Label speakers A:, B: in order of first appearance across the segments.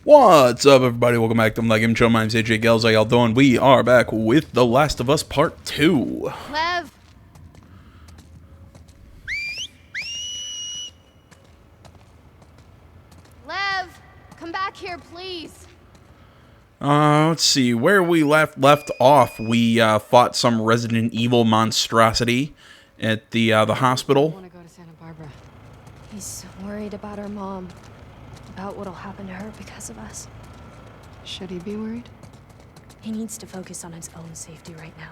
A: What's up, everybody? Welcome back to Like Him Show. My name's AJ Gels. How y'all doing? We are back with The Last of Us Part 2.
B: Lev! Lev! Come back here, please!
A: Let's see. Where we left off, we fought some Resident Evil monstrosity at the
C: I
A: hospital.
C: want to go to Santa Barbara.
D: He's so worried about our mom, about what'll happen to her because of us.
C: Should he be worried?
D: He needs to focus on his own safety right now.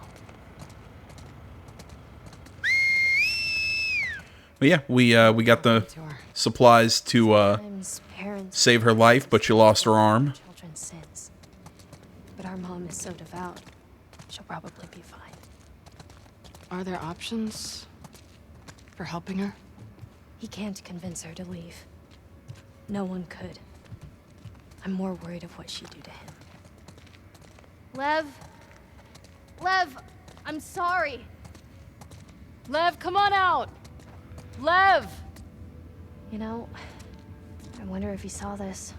A: But yeah, we got the supplies to
D: Sometimes parents
A: save her life, but she lost her arm.
D: children's sins. But our mom is so devout, she'll probably be fine.
C: Are there options for helping her?
D: He can't convince her to leave. No one could. I'm more worried of what she'd do to him.
B: Lev? Lev, I'm sorry.
C: Lev, come on out! Lev!
D: You know, I wonder if he saw this.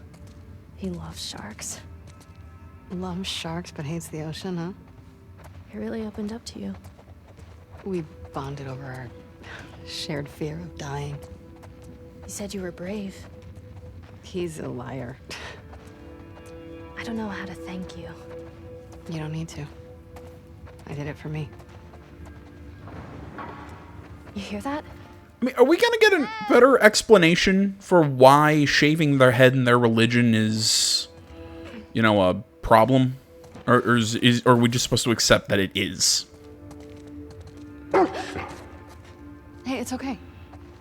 D: He loves sharks.
C: Loves sharks but hates the ocean, huh?
D: He really opened up to you.
C: We bonded over our shared fear of dying.
D: He said you were brave.
C: He's a liar.
D: I don't know how to thank you.
C: You don't need to. I did it for me.
D: You hear that?
A: I mean, are we gonna get a better explanation for why shaving their head in their religion is, you know, a problem? Or are we just supposed to accept that it is?
C: Hey, it's okay.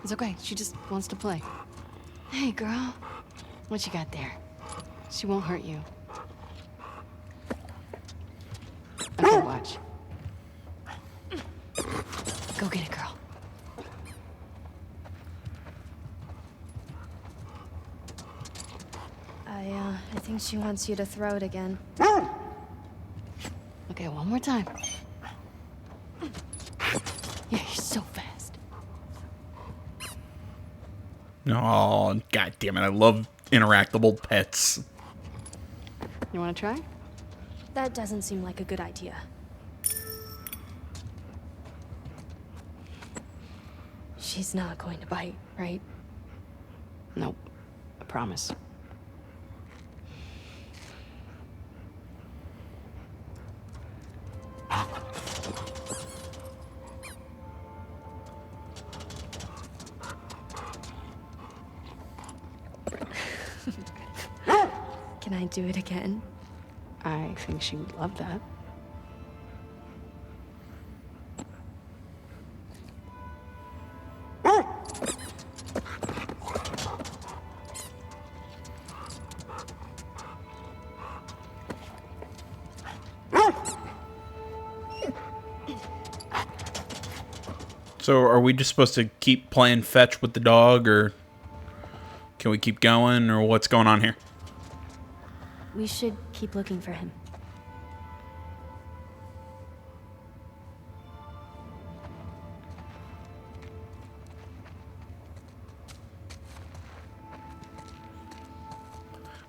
C: It's okay. She just wants to play. Hey, girl. What you got there? She won't hurt you. Okay, watch. Go get it, girl.
D: I think she wants you to throw it again.
C: Okay, one more time. Yeah, you're so fast.
A: Oh, god damn it. I love interactable pets.
C: You want to try?
D: That doesn't seem like a good idea. She's not going to bite, right?
C: Nope. I promise.
D: Can I do it again?
C: I think she would love that.
A: So are we just supposed to keep playing fetch with the dog, or can we keep going, or what's going on here?
D: We should keep looking for him.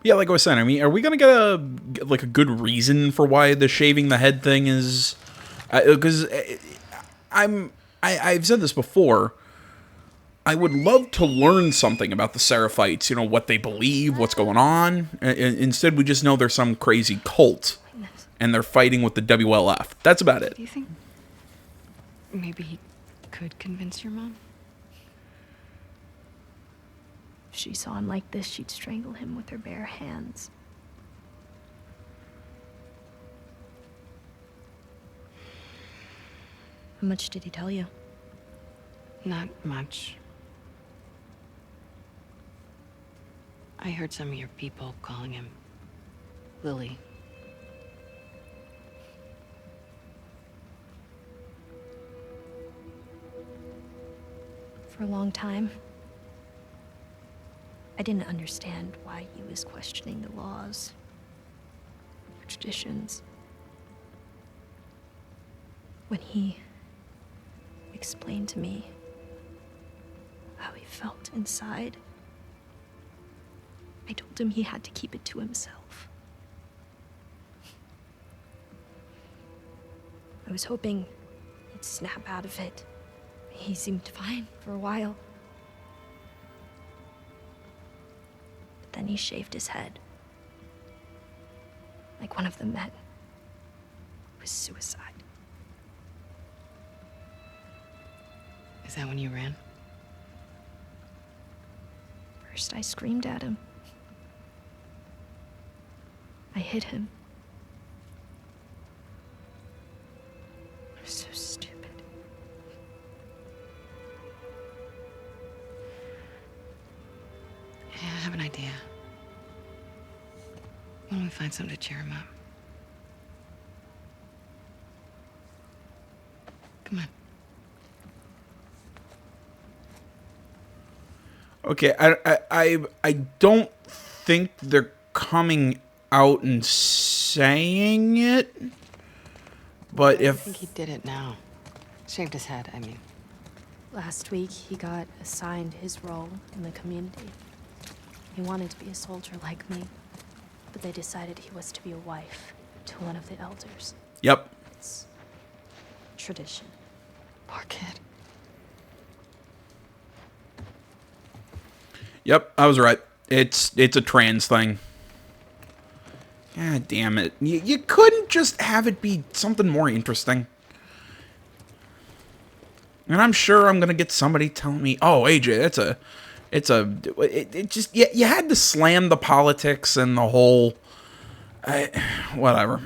A: Yeah, like I was saying, I mean, are we gonna get a good reason for why the shaving the head thing is? Because I've said this before. I would love to learn something about the Seraphites. You know, what they believe, what's going on. Instead, we just know they're some crazy cult, and they're fighting with the WLF. That's about it.
C: Do you think maybe he could convince your mom?
D: If she saw him like this, she'd strangle him with her bare hands. How much did he tell you?
C: Not much. I heard some of your people calling him Lily.
D: For a long time, I didn't understand why he was questioning the laws, the traditions. When he explained to me how he felt inside, I told him he had to keep it to himself. I was hoping he'd snap out of it. He seemed fine for a while. But then he shaved his head. Like one of the men. It was suicide.
C: Is that when you ran?
D: First I screamed at him. I hit him. I was so stupid.
C: Yeah, I have an idea. Why don't we find something to cheer him up? Come on.
A: Okay, I don't think they're coming out and saying it, but
C: I
A: if
C: think he did it now. Shaved his head, I mean.
D: Last week, he got assigned his role in the community. He wanted to be a soldier like me, but they decided he was to be a wife to one of the elders.
A: Yep.
D: It's tradition.
C: Poor kid.
A: Yep, I was right. It's a trans thing. God damn it. You couldn't just have it be something more interesting. And I'm sure I'm going to get somebody telling me, "Oh, AJ, it just you had to slam the politics and the whole whatever.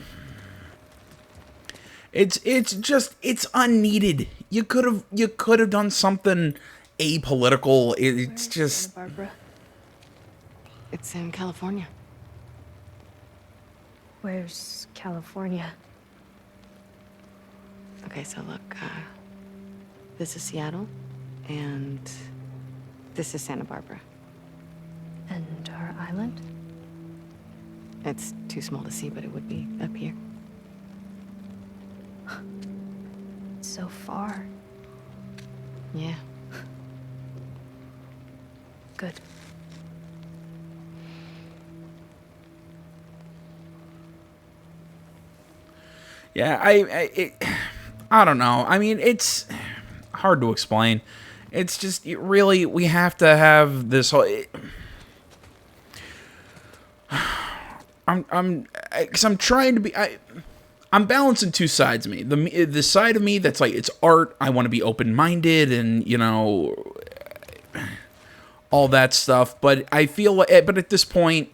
A: It's unneeded. You could have done something apolitical. It's just
D: Santa Barbara.
C: It's in California.
D: Where's California?
C: Okay, so look, this is Seattle, and this is Santa Barbara.
D: And our island?
C: It's too small to see, but it would be up here.
D: It's so far.
C: Yeah.
D: Good.
A: yeah. I don't know. I mean, it's hard to explain. It's just really we have to have this whole. I'm trying to be. I'm balancing two sides of me. The side of me that's like it's art. I want to be open minded and all that stuff. But I feel like, but at this point,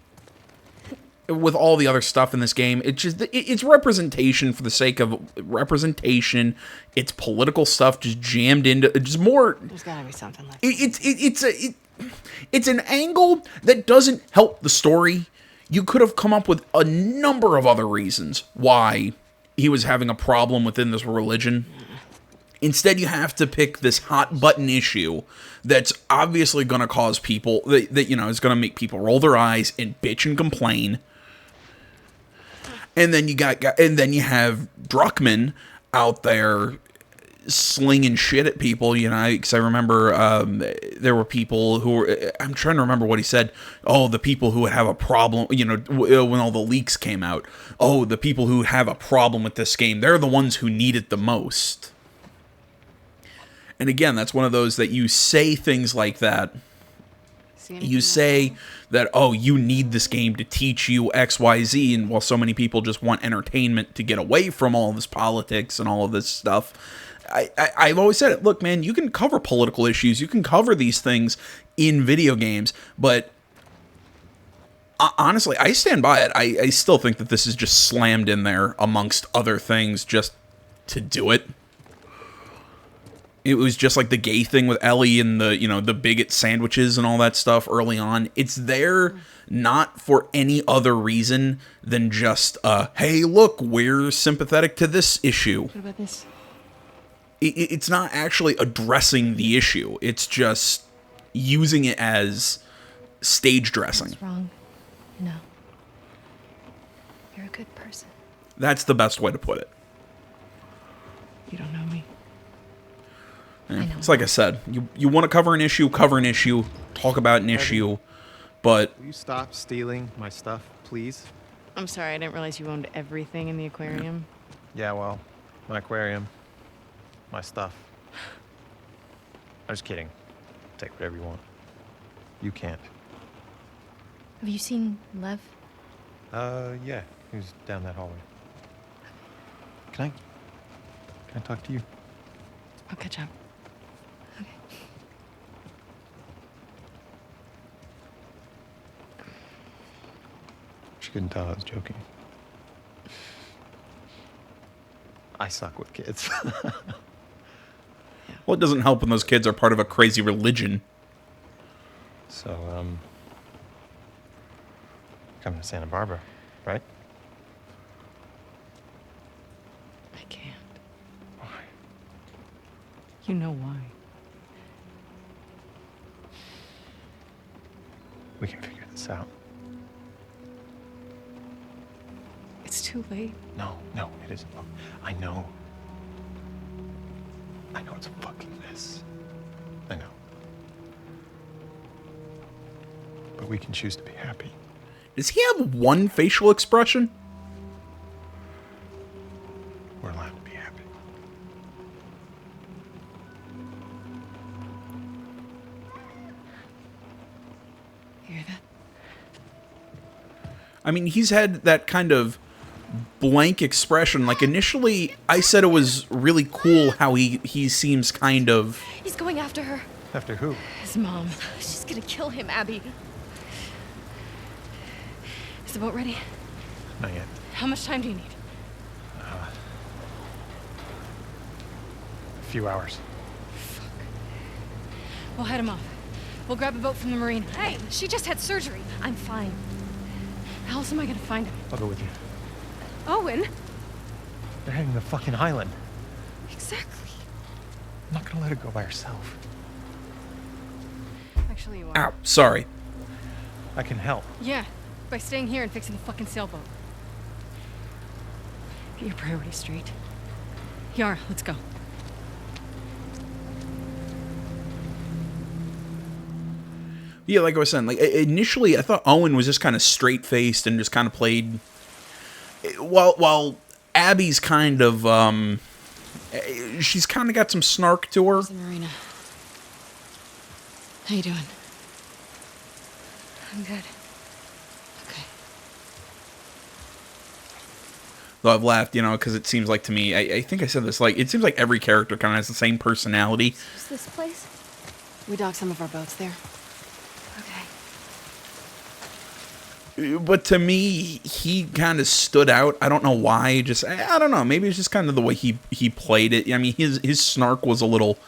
A: with all the other stuff in this game, it's representation for the sake of representation. It's political stuff just jammed into just more.
C: There's gotta be something like
A: It's an angle that doesn't help the story. You could have come up with a number of other reasons why he was having a problem within this religion. Instead, you have to pick this hot button issue that's obviously going to cause people that is going to make people roll their eyes and bitch and complain. And then you have Druckmann out there slinging shit at people, because I remember there were people who were, I'm trying to remember what he said. Oh, the people who have a problem, when all the leaks came out. Oh, the people who have a problem with this game, they're the ones who need it the most. And again, that's one of those that you say things like that. You say that, oh, you need this game to teach you X, Y, Z, and while so many people just want entertainment to get away from all this politics and all of this stuff, I've always said it. Look, man, you can cover political issues, you can cover these things in video games, but honestly, I stand by it. I still think that this is just slammed in there amongst other things just to do it. It was just like the gay thing with Ellie and the bigot sandwiches and all that stuff early on. It's there not for any other reason than just, hey, look, we're sympathetic to this issue.
C: What about this?
A: It's not actually addressing the issue. It's just using it as stage dressing.
D: What's wrong? No. You're a good person.
A: That's the best way to put it.
C: You don't know me.
A: Yeah.
D: I know.
A: It's like I said, you want to cover an issue, talk about an issue, But
E: Will you stop stealing my stuff, please?
C: I'm sorry, I didn't realize you owned everything in the aquarium.
E: Yeah, well, my aquarium, my stuff. I'm just kidding. Take whatever you want. You can't.
D: Have you seen Lev?
E: Yeah. He was down that hallway. Can I talk to you?
C: I'll catch up.
E: She couldn't tell I was joking. I suck with kids.
A: well, it doesn't help when those kids are part of a crazy religion.
E: So, coming to Santa Barbara, right?
C: I can't.
E: Why?
C: You know why.
E: We can figure this out.
C: It's too late.
E: No, it isn't. Look, I know. I know it's a fucking mess. I know. But we can choose to be happy.
A: Does he have one facial expression?
E: We're allowed to be happy.
C: You hear that?
A: I mean, he's had that kind of blank expression. Like, initially, I said it was really cool how he seems kind of...
B: He's going after her.
E: After who?
C: His mom.
B: She's gonna kill him, Abby.
C: Is the boat ready?
E: Not yet.
C: How much time do you need?
E: A few hours.
C: We'll head him off. We'll grab a boat from the marina.
B: Hey, she just had surgery. I'm fine.
C: How else am I gonna find him?
E: I'll go with you.
B: Owen?
E: They're heading to the fucking island.
B: Exactly.
E: I'm not gonna let her go by herself.
C: Actually, you are.
A: Ow, sorry.
E: I can help.
C: Yeah, by staying here and fixing the fucking sailboat. Get your priorities straight. Yara, let's go.
A: Yeah, like I was saying, like initially I thought Owen was just kind of straight-faced and just kind of played... While Abby's kind of, she's kind of got some snark to her.
C: Where's the marina? How you doing?
B: I'm good.
C: Okay.
A: Though I've laughed, because it seems like to me, I think I said this, like, it seems like every character kind of has the same personality.
B: Is this place?
C: We docked some of our boats there.
B: Okay.
A: But to me, he kind of stood out. I don't know why. I don't know. Maybe it's just kind of the way he played it. I mean, his snark was a little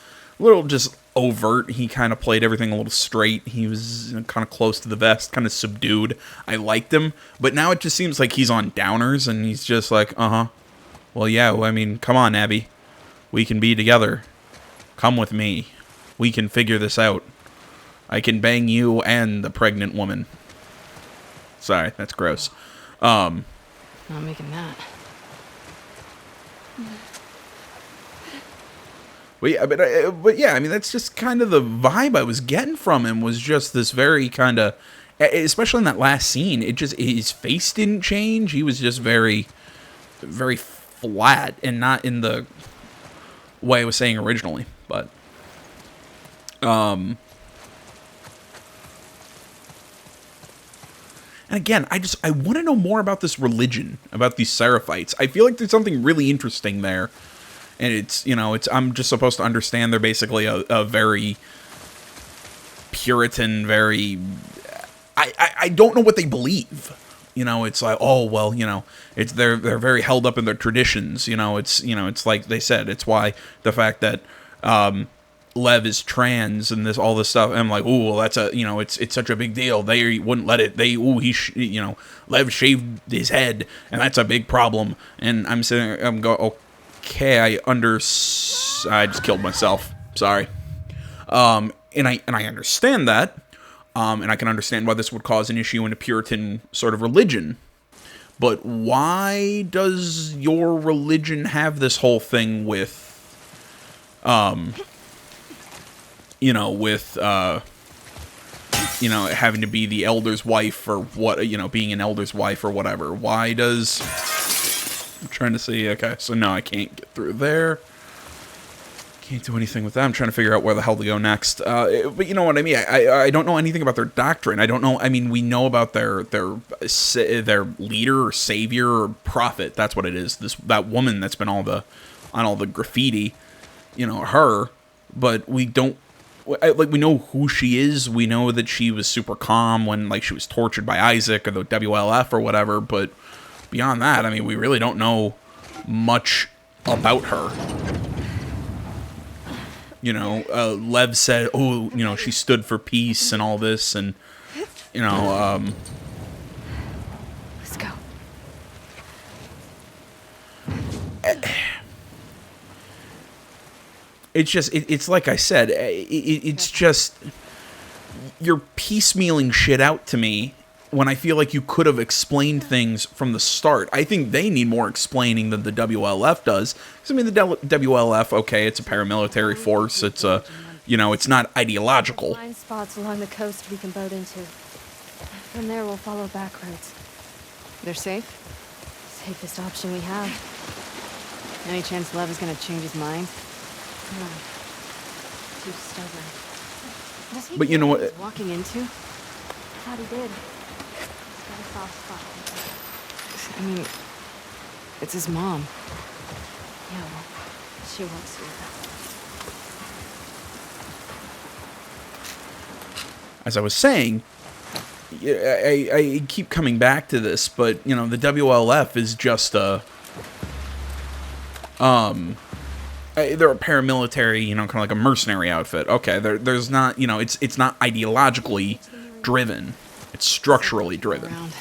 A: just overt. He kind of played everything a little straight. He was kind of close to the vest, kind of subdued. I liked him. But now it just seems like he's on downers, and he's just like, well, yeah, I mean, come on, Abby. We can be together. Come with me. We can figure this out. I can bang you and the pregnant woman. Sorry, that's gross.
C: Not making that.
A: But yeah, I mean, that's just kind of the vibe I was getting from him, was just this very kind of, especially in that last scene, his face didn't change. He was just very, very flat, and not in the way I was saying originally, but, and again, I want to know more about this religion, about these Seraphites. I feel like there's something really interesting there. And I'm just supposed to understand they're basically a very Puritan, very... I don't know what they believe. It's like, oh, well, it's they're very held up in their traditions. It's like they said, it's why the fact that Lev is trans and all this stuff. And I'm like, ooh, well, that's it's such a big deal. They wouldn't let it. Lev shaved his head, and that's a big problem. And I'm going, okay, I just killed myself. Sorry. And I understand that. And I can understand why this would cause an issue in a Puritan sort of religion. But why does your religion have this whole thing with you know, having to be the elder's wife or what, you know, being an elder's wife or whatever. Why does... I'm trying to see, okay, so no, I can't get through there. Can't do anything with that. I'm trying to figure out where the hell to go next. But you know what I mean? I don't know anything about their doctrine. I don't know. I mean, we know about their leader or savior or prophet. That's what it is. That woman that's been on all the graffiti. You know, her. But we don't. Like, we know who she is. We know that she was super calm when, like, she was tortured by Isaac or the WLF or whatever. But beyond that, I mean, we really don't know much about her. You know, Lev said, oh, you know, she stood for peace and all this, and, you know,
C: Let's go.
A: it's just, it's like I said, it's just, you're piecemealing shit out to me when I feel like you could have explained things from the start. I think they need more explaining than the WLF does. Because, I mean, the WLF, okay, it's a paramilitary force. It's a, you know, it's not ideological.
D: Find spots along the coast we can boat into. From there, we'll follow back roads.
C: They're safe?
D: Safest option we have.
C: Any chance Lev is gonna change his mind?
D: No. Too stubborn.
C: Does he
A: But you know what-
C: he's walking into?
D: Thought he did. He's got a soft spot.
C: I mean, it's his mom.
D: Yeah, well, she won't see that.
A: As I was saying, I keep coming back to this, but, you know, the WLF is just a... they're a paramilitary, you know, kind of like a mercenary outfit. Okay, there's not, you know, it's not ideologically driven. It's structurally driven.
C: Around.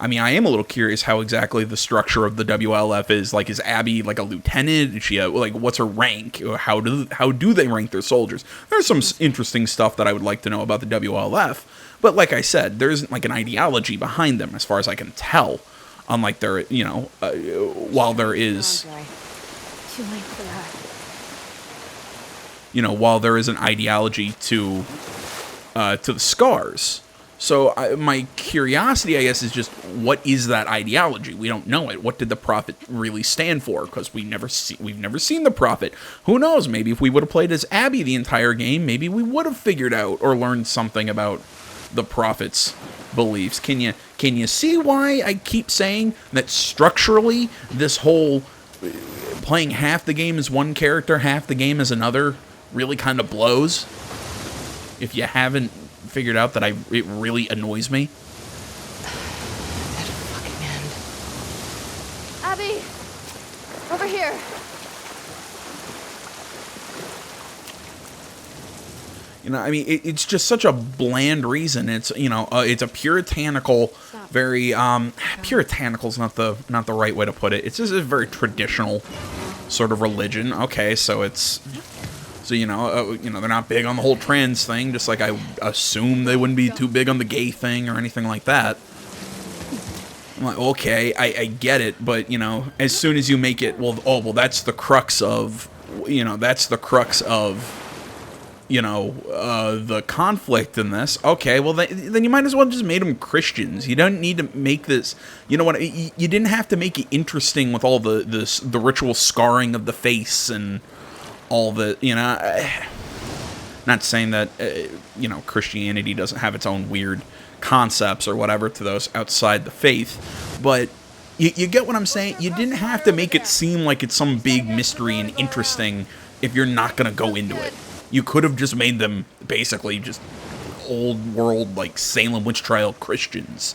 A: I mean, I am a little curious how exactly the structure of the WLF is. Like, is Abby like a lieutenant? Is she like, what's her rank? Or how do they rank their soldiers? There's some interesting stuff that I would like to know about the WLF. But like I said, there isn't like an ideology behind them, as far as I can tell. Unlike there, you know, while there is,
C: Andre.
D: Too late for that.
A: you know, while there is an ideology to the scars. So my curiosity, I guess, is just, what is that ideology? We don't know it. What did the prophet really stand for? Because we've never seen the prophet. Who knows? Maybe if we would have played as Abby the entire game, maybe we would have figured out or learned something about the prophet's beliefs. Can you see why I keep saying that structurally this whole playing half the game as one character, half the game as another really kind of blows? If you haven't figured out that it really annoys me.
C: That fucking end.
B: Abby! Over here!
A: You know, I mean, it's just such a bland reason. It's, you know, it's a puritanical, very puritanical is not the right way to put it. It's just a very traditional sort of religion. Okay, so it's, so you know, they're not big on the whole trans thing. Just like I assume they wouldn't be too big on the gay thing or anything like that. I'm like, okay, I get it, but you know, as soon as you make it, well, that's the crux of, you know, the conflict in this. Okay, well, then you might as well just made them Christians. You don't need to make this, you know what, you didn't have to make it interesting with all the ritual scarring of the face and all the, you know, not saying that, you know, Christianity doesn't have its own weird concepts or whatever to those outside the faith, but you get what I'm saying? You didn't have to make it seem like it's some big mystery and interesting if you're not going to go into it. You could have just made them basically just old world, like Salem witch trial Christians.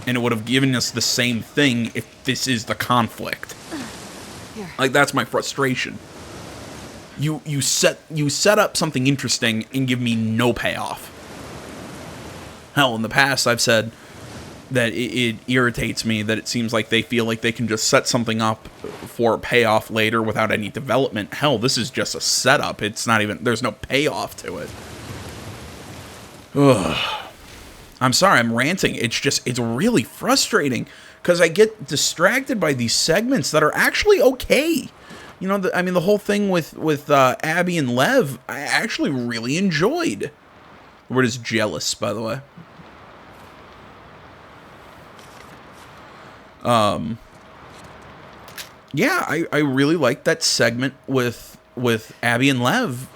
A: And it would have given us the same thing if this is the conflict.
C: Here.
A: Like, that's my frustration. You set up something interesting and give me no payoff. Hell, in the past I've said that it irritates me that it seems like they feel like they can just set something up for a payoff later without any development. Hell, this is just a setup. It's not even, there's no payoff to it. Ugh. I'm sorry, I'm ranting. It's really frustrating because I get distracted by these segments that are actually okay. You know, I mean, the whole thing with Abby and Lev, I actually really enjoyed. The word is jealous, by the way. Yeah, I really liked that segment with Abby and Lev.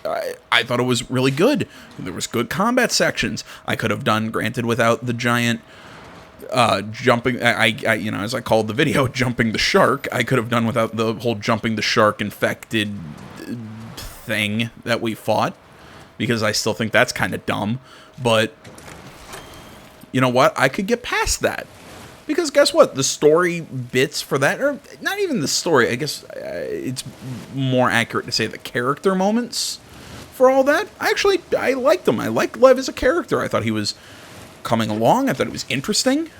A: I thought it was really good. There was good combat sections. I could have done, granted, without the giant jumping. I you know, as I called the video, jumping the shark. I could have done without the whole jumping the shark infected thing that we fought, because I still think that's kind of dumb. But you know what? I could get past that. Because guess what? The story bits for that, or not even the story, I guess it's more accurate to say the character moments for all that. I liked them. I liked Lev as a character. I thought he was coming along. I thought it was interesting.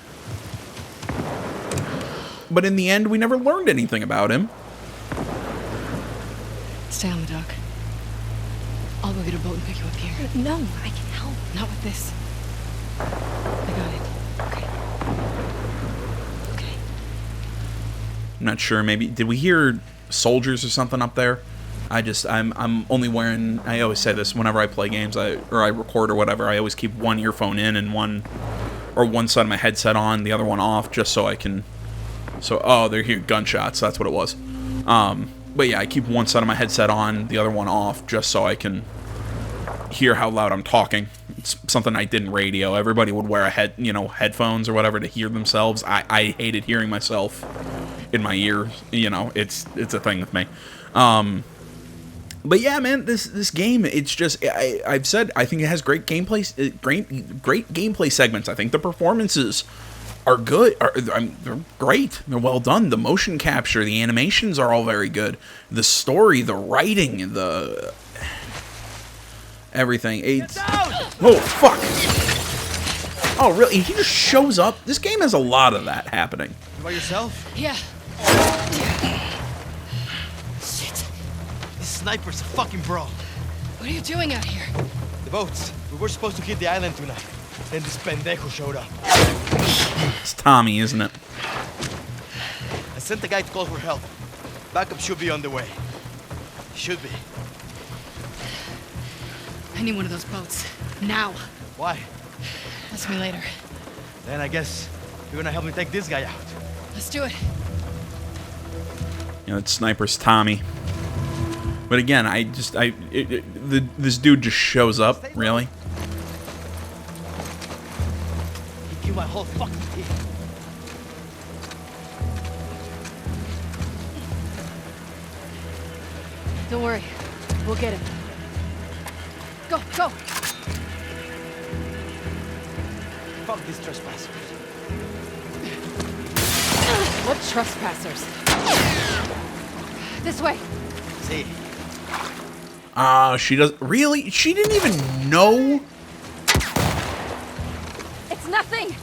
A: But in the end, we never learned anything about him.
C: Stay on the dock. I'll go get a boat and pick you up here.
D: No, I can help.
C: Not with this. I got it. Okay. Okay.
A: I'm not sure. Maybe did we hear soldiers or something up there? I'm only wearing. I always say this whenever I play games, I record or whatever. I always keep one earphone in and one side of my headset on, the other one off, just so I can. Oh, they're hearing gunshots. That's what it was. But yeah, I keep one side of my headset on, the other one off, just so I can hear how loud I'm talking. It's something I did in radio. Everybody would wear headphones or whatever to hear themselves. I hated hearing myself in my ears. You know, it's a thing with me. But yeah, man, this game, it's just, I've said, I think it has great gameplay, great gameplay segments. I think the performances are good. They're great. They're well done. The motion capture, the animations are all very good. The story, the writing, the everything. Oh, fuck. Oh, really? He just shows up? This game has a lot of that happening.
E: You by yourself?
C: Yeah.
E: Shit. This sniper's a fucking bro.
C: What are you doing out here?
E: The boats. We were supposed to hit the island tonight. Then this pendejo showed up.
A: It's Tommy, isn't it?
E: I sent the guy to call for help. Backup should be on the way. Should be.
C: I need one of those boats. Now.
E: Why?
C: Ask me later.
E: Then I guess you're gonna help me take this guy out.
C: Let's do it.
A: You know, it's Sniper's Tommy. But again, this dude just shows up, really?
E: He killed my whole fucking team.
C: Don't worry. We'll get him. Go, go!
E: Fuck these trespassers.
C: What trespassers? This way.
E: See.
A: She does. Really? She didn't even know?
C: It's nothing!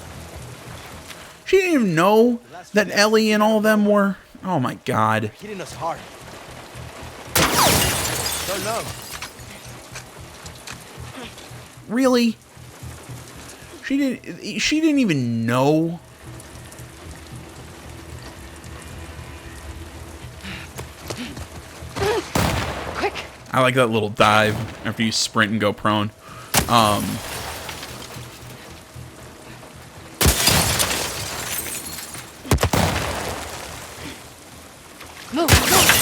A: She didn't even know that Ellie and all of them were. Oh my god.
E: Hitting us hard. So long.
A: Really? She didn't even know?
C: Quick!
A: I like that little dive after you sprint and go prone.
C: Move, move!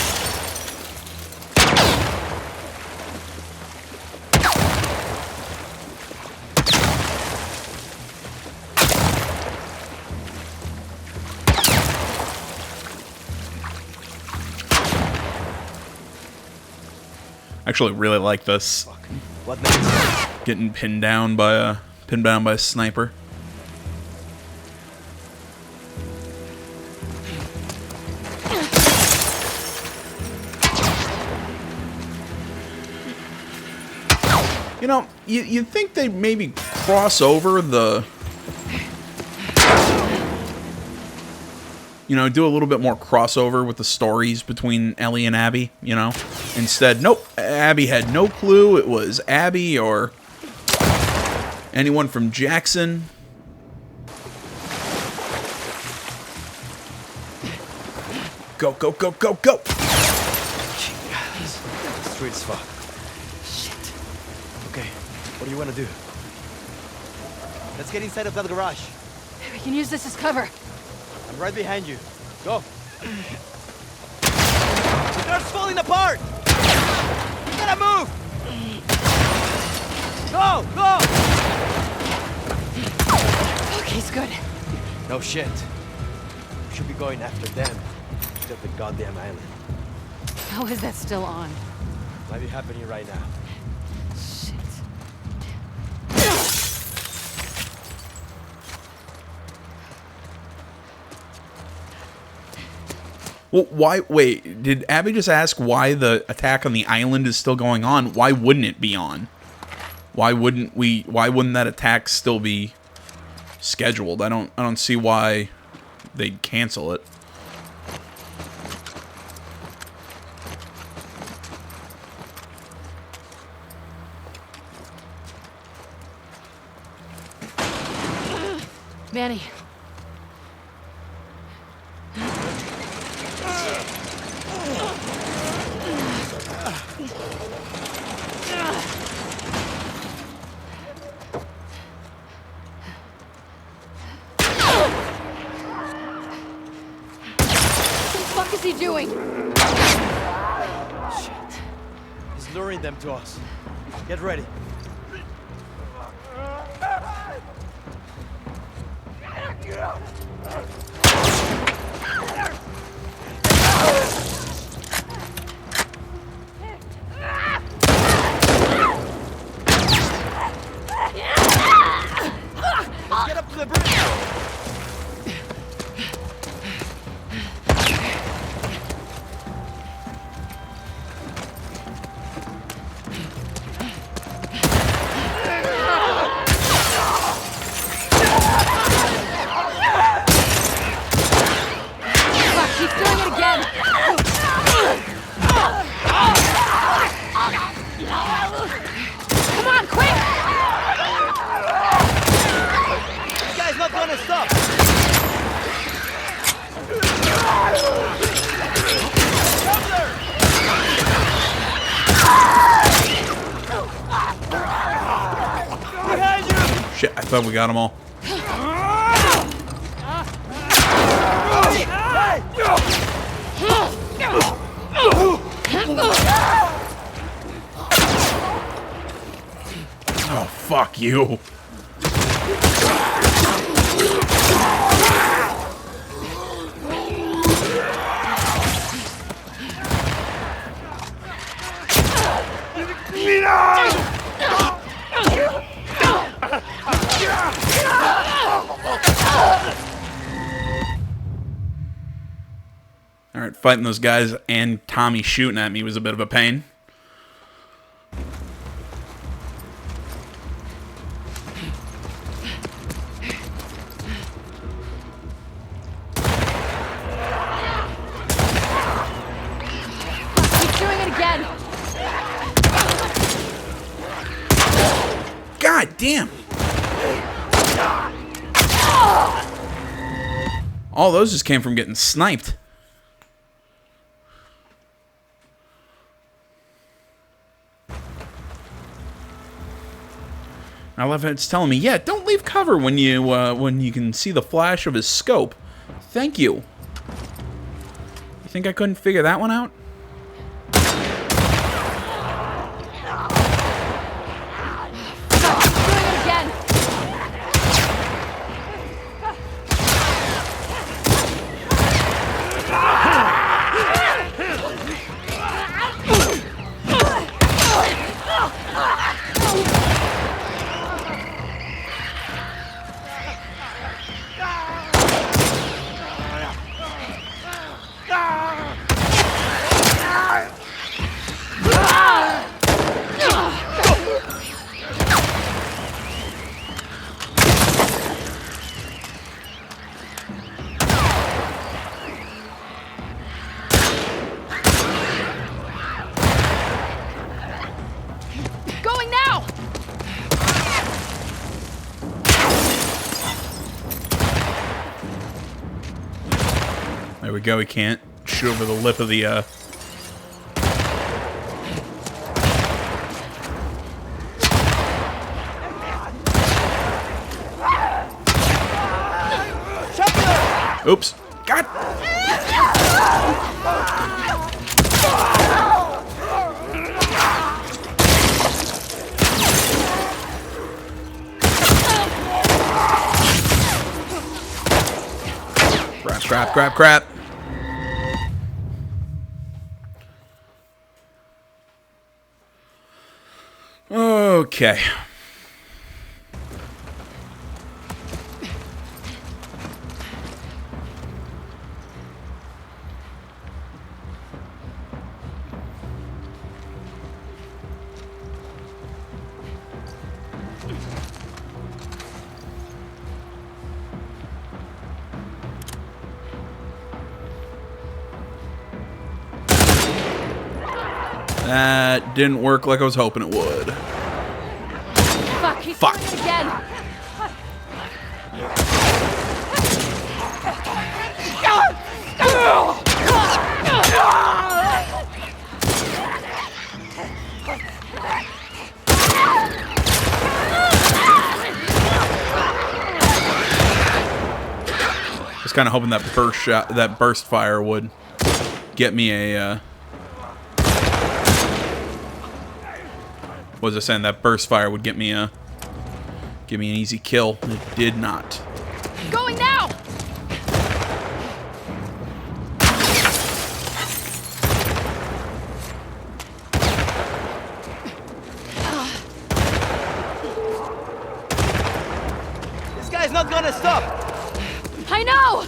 A: Actually, really like this.
E: What next?
A: Getting pinned down by a sniper. You know, you'd think they'd maybe cross over the... You know, do a little bit more crossover with the stories between Ellie and Abby, you know? Instead, nope, Abby had no clue it was Abby or anyone from Jackson. Go, go, go, go, go!
F: Sweet as fuck.
C: Shit.
F: Okay, what do you want to do? Let's get inside of that garage.
C: We can use this as cover.
F: I'm right behind you. Go. The car's falling apart! You gotta move! Go! Go!
C: Okay, it's good.
F: No shit. We should be going after them. Instead of the goddamn island.
C: How is that still on?
F: Might be happening right now.
C: Shit.
A: Well, why? Wait, did Abby just ask why the attack on the island is still going on? Why wouldn't it be on? Why wouldn't we? Why wouldn't that attack still be scheduled? I don't see why they'd cancel it.
C: Manny. What the fuck is he doing?
F: Shit. He's luring them to us. Get ready. Let's get up to the bridge.
C: Fuck, he's doing it again. Come on, quick!
F: This guy's not gonna stop. Behind you!
A: Shit, I thought we got them all. Oh, fuck you. All right, fighting those guys and Tommy shooting at me was a bit of a pain.
C: He's doing it again.
A: God damn! All those just came from getting sniped. I love how it's telling me, yeah, don't leave cover when you can see the flash of his scope. Thank you. You think I couldn't figure that one out?
C: He's doing it again. Going now.
A: There we go. We can't shoot over the lip of the Oops. God. Crap. Okay. That didn't work like I was hoping it would.
B: Fuck, he's
A: Fuck.
B: doing it again.
A: Just kind of hoping that burst fire would get me a. What was I saying? That burst fire would give me an easy kill. It did not.
B: Going now!
F: This guy's not gonna stop!
B: I know!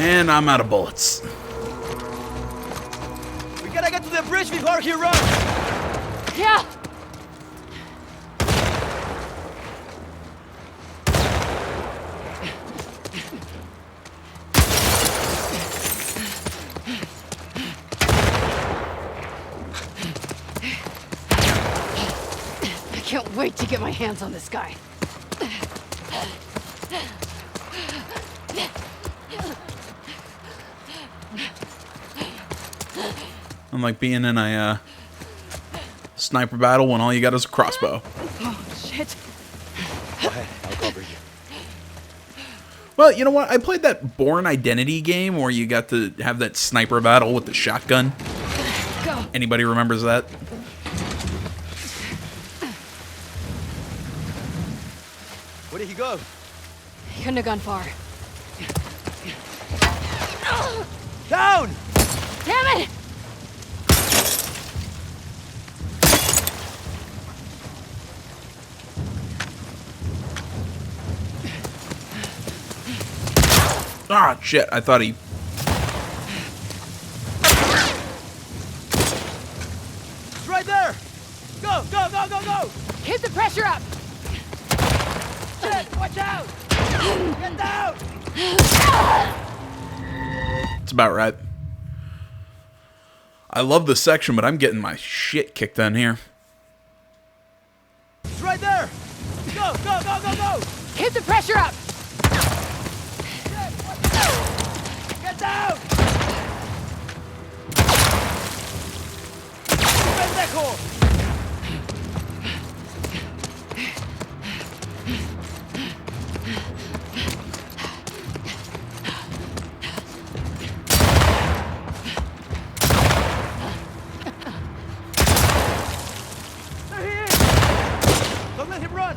A: And I'm out of bullets.
F: We gotta get to the bridge before he runs!
B: Yeah!
C: I can't wait to get my hands on this guy.
A: I'm like being in a sniper battle when all you got is a crossbow.
C: Oh, shit.
F: Go ahead, I'll cover you.
A: Well, you know what? I played that Bourne Identity game where you got to have that sniper battle with the shotgun.
C: Go.
A: Anybody remembers that?
F: Where did he go?
C: He couldn't have gone far.
F: Down!
C: Damn it!
A: Ah, shit. I thought he...
F: It's right there! Go, go, go, go, go!
B: Keep the pressure up!
F: Shit, watch out! Get down!
A: It's about right. I love this section, but I'm getting my shit kicked in here.
F: It's right there! Go, go, go, go, go!
B: Keep the pressure up!
F: Get down! Pendejo! There he is! Don't let him run!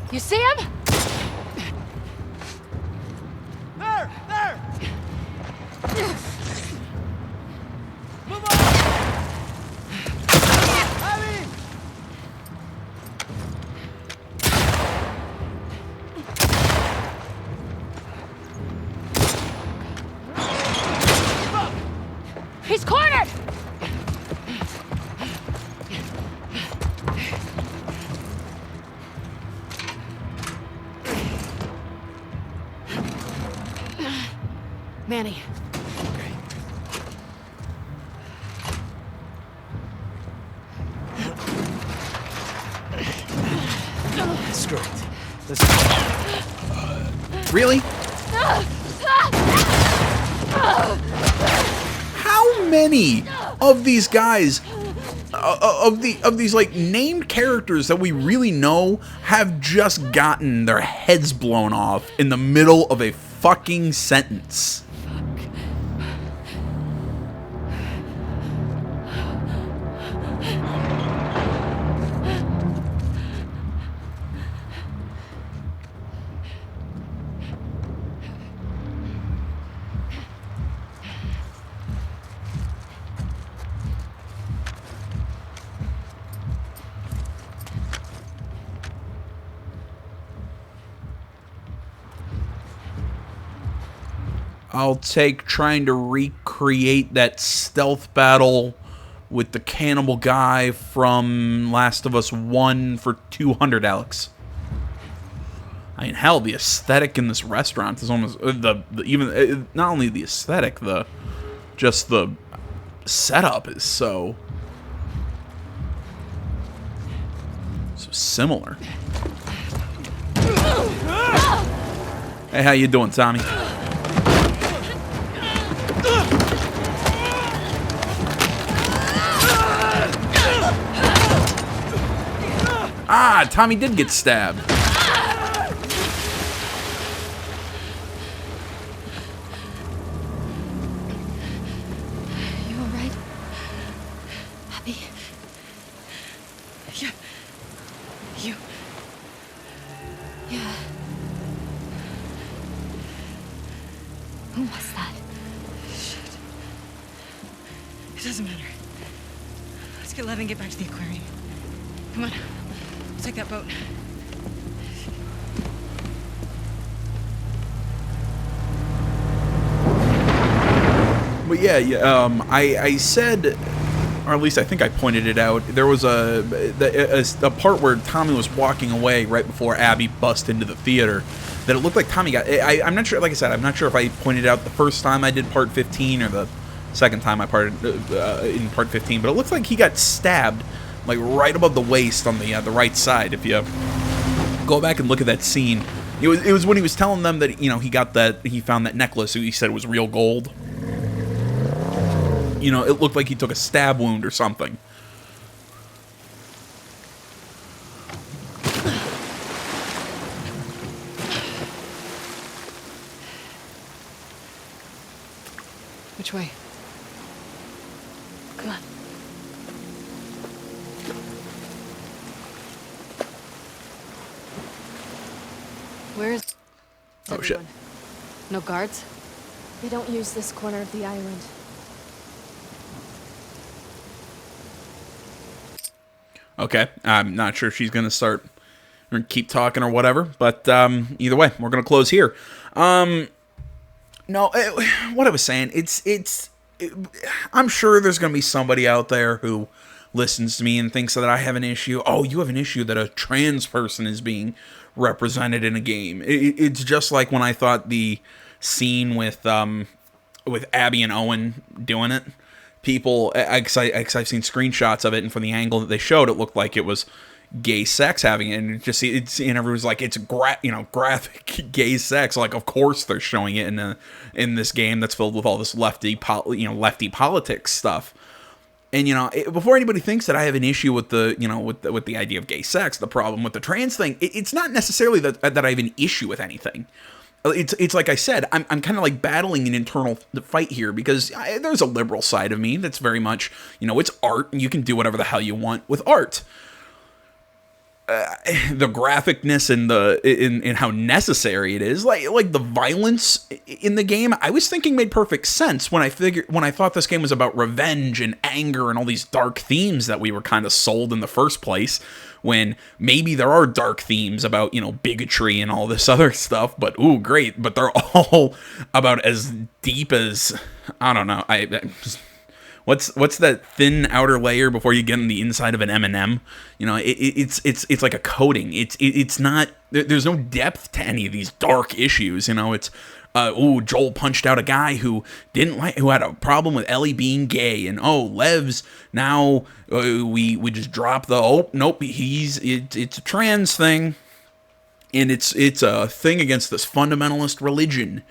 B: You see him?
F: There! There! Move on! Abby!
B: He's cornered!
C: Manny.
F: Screw it. Let's go.
A: Really? How many of these guys, of these like named characters that we really know, have just gotten their heads blown off in the middle of a fucking sentence? I'll take trying to recreate that stealth battle with the cannibal guy from Last of Us 1 for 200, Alex. I mean, hell, the aesthetic in this restaurant is almost even not only the aesthetic, just the setup is so similar. Hey, how you doing, Tommy? Ah, Tommy did get stabbed.
C: You all right? Abby? Yeah. You. Yeah. Who was that?
G: Shit. It doesn't matter. Let's get Lev and get back to the aquarium. Come on. We'll take that boat.
A: But yeah, I said, or at least I think I pointed it out, there was a part where Tommy was walking away right before Abby bust into the theater, that it looked like Tommy got, I'm not sure, like I said, I'm not sure if I pointed it out the first time I did part 15 or the second time I parted in part 15, but it looks like he got stabbed like right above the waist on the right side. If you go back and look at that scene, it was when he was telling them that, you know, he found that necklace. He said it was real gold. You know, it looked like he took a stab wound or something.
C: Which way? Come on. Where is
A: Oh, shit.
C: everyone? No guards?
D: They don't use this corner of the island.
A: Okay, I'm not sure if she's going to start or keep talking or whatever, but either way, we're going to close here. No, what I was saying, I'm sure there's going to be somebody out there who listens to me and thinks that I have an issue. Oh, you have an issue that a trans person is being represented in a game. It's just like when I thought the scene with Abby and Owen doing it. People, because I've seen screenshots of it, and from the angle that they showed, it looked like it was gay sex having it, and and everyone's like, it's graphic gay sex. Like, of course they're showing it in this game that's filled with all this lefty politics stuff. And before anybody thinks that I have an issue with with the idea of gay sex, the problem with the trans thing, it's not necessarily that I have an issue with anything. It's like I said, I'm kind of like battling an internal fight here, because there's a liberal side of me that's very much, it's art and you can do whatever the hell you want with art. the graphicness and in how necessary it is, like the violence in the game, I was thinking made perfect sense when I thought this game was about revenge and anger and all these dark themes that we were kind of sold in the first place. When maybe there are dark themes about, you know, bigotry and all this other stuff, but ooh, great, but they're all about as deep as, I don't know, what's that thin outer layer before you get on the inside of an M&M? You know, it's like a coating. It's not, there's no depth to any of these dark issues. You know, it's Joel punched out a guy who who had a problem with Ellie being gay, and Lev's now we just drop the nope, it's a trans thing, and it's a thing against this fundamentalist religion.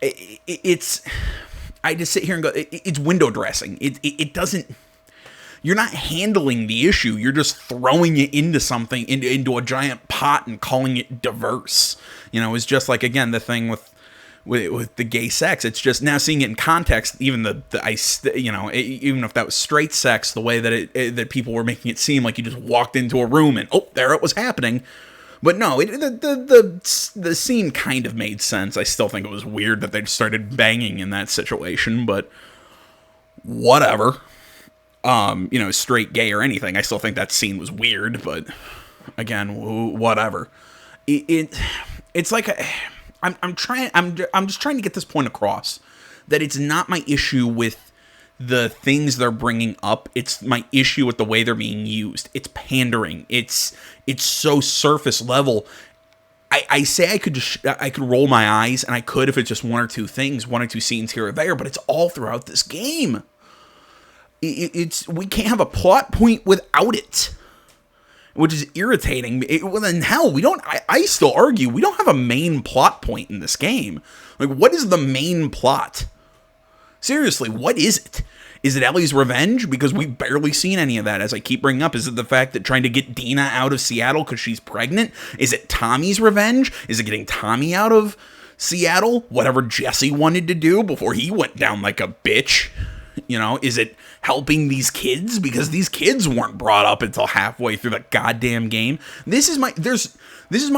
A: I just sit here and go, it's window dressing. It doesn't. You're not handling the issue. You're just throwing it into something, into a giant pot and calling it diverse. You know, it's just like, again, the thing with the gay sex. It's just now seeing it in context. Even even if that was straight sex, the way that that people were making it seem like you just walked into a room and there it was happening. But no, the scene kind of made sense. I still think it was weird that they just started banging in that situation, but whatever. Straight, gay, or anything, I still think that scene was weird. But again, whatever. It's like I'm just trying to get this point across, that it's not my issue with the things they're bringing up. It's my issue with the way they're being used. It's pandering. It's so surface level. I say I could roll my eyes, and I could if it's just one or two things, one or two scenes here or there, but it's all throughout this game. We can't have a plot point without it, which is irritating. Well, then hell, we don't. I still argue we don't have a main plot point in this game. Like, what is the main plot? Seriously, what is it? Is it Ellie's revenge? Because we've barely seen any of that, as I keep bringing up. Is it the fact that trying to get Dina out of Seattle because she's pregnant? Is it Tommy's revenge? Is it getting Tommy out of Seattle? Whatever Jesse wanted to do before he went down like a bitch. You know, is it helping these kids? Because these kids weren't brought up until halfway through the goddamn game. This is my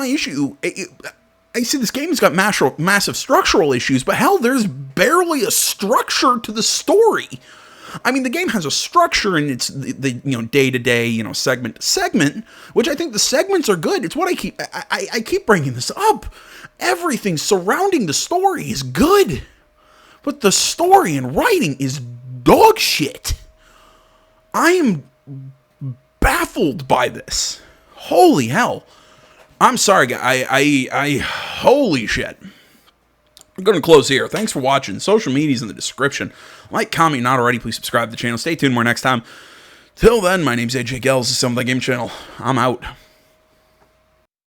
A: issue. I see this game's got massive structural issues, but hell, there's barely a structure to the story. I mean, the game has a structure, and it's the day to day, segment to segment, which I think the segments are good. It's what I keep bringing this up. Everything surrounding the story is good, but the story and writing is dog shit. I am baffled by this. Holy hell. I'm sorry, guys. Holy shit. I'm going to close here. Thanks for watching. Social media's in the description. Like, comment, not already. Please subscribe to the channel. Stay tuned more next time. Till then, my name's AJ Gels. This is Some of the Game Channel. I'm out.